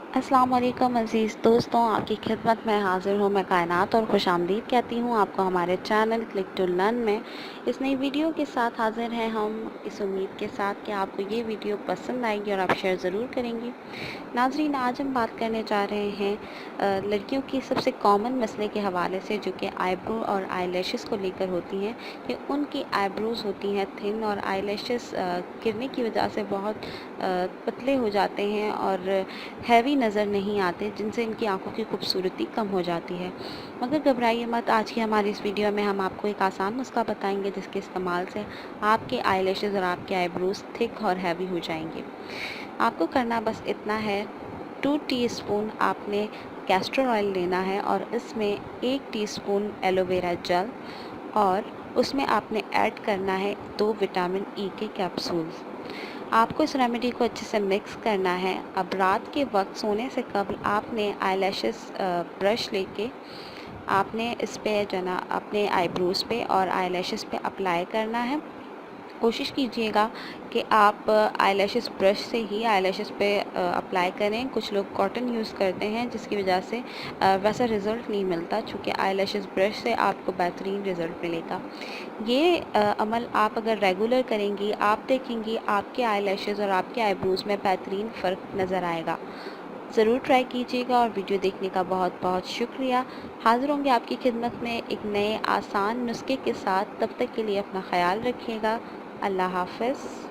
अस्सलाम वालेकुम अज़ीज़ दोस्तों, आपकी खिदमत में हाज़िर हूँ मैं कायनात और खुश आमदीद कहती हूँ आपको हमारे चैनल क्लिक टू लर्न में। इस नई वीडियो के साथ हाज़िर हैं हम इस उम्मीद के साथ कि आपको ये वीडियो पसंद आएगी और आप शेयर ज़रूर करेंगी। नाज़रीन, आज हम बात करने जा रहे हैं लड़कियों की सबसे कॉमन मसले के हवाले से, जो कि आईब्रो और आई लैशेज़ को लेकर होती हैं कि उनकी आईब्रोज़ होती हैं थिन और आई लैशेज़ गिरने की वजह से बहुत पतले हो जाते हैं और हैवी नज़र नहीं आते, जिनसे इनकी आंखों की खूबसूरती कम हो जाती है। मगर घबराइए मत, आज की हमारी इस वीडियो में हम आपको एक आसान नुस्खा बताएंगे जिसके इस्तेमाल से आपके आई लैशेज़ और आपके आईब्रोज़ थिक और हैवी हो जाएंगे। आपको करना बस इतना है, 2 टीस्पून आपने कैस्टर ऑयल लेना है और इसमें 1 टीस्पून एलोवेरा जेल और उसमें आपने ऐड करना है 2 विटामिन ई के कैप्सूल्स। आपको इस रेमेडी को अच्छे से मिक्स करना है। अब रात के वक्त सोने से कबल आपने आईलैशेस ब्रश लेके आपने इस पे जो ना अपने आईब्रोज़ पे और आईलैशेस पे अप्लाई करना है। कोशिश कीजिएगा कि आप आईलैशेस ब्रश से ही आईलैशेस पे अप्लाई करें। कुछ लोग कॉटन यूज़ करते हैं जिसकी वजह से वैसा रिज़ल्ट नहीं मिलता, चूँकि आईलैशेस ब्रश से आपको बेहतरीन रिज़ल्ट मिलेगा। ये अमल आप अगर रेगुलर करेंगी, आप देखेंगी आपके आईलैशेस और आपके आईब्रोज़ में बेहतरीन फ़र्क नज़र आएगा। ज़रूर ट्राई कीजिएगा और वीडियो देखने का बहुत बहुत शुक्रिया। हाज़िर होंगे आपकी खिदमत में एक नए आसान नुस्खे के साथ। तब तक के लिए अपना ख़याल रखिएगा। अल्लाह हाफ़िज़।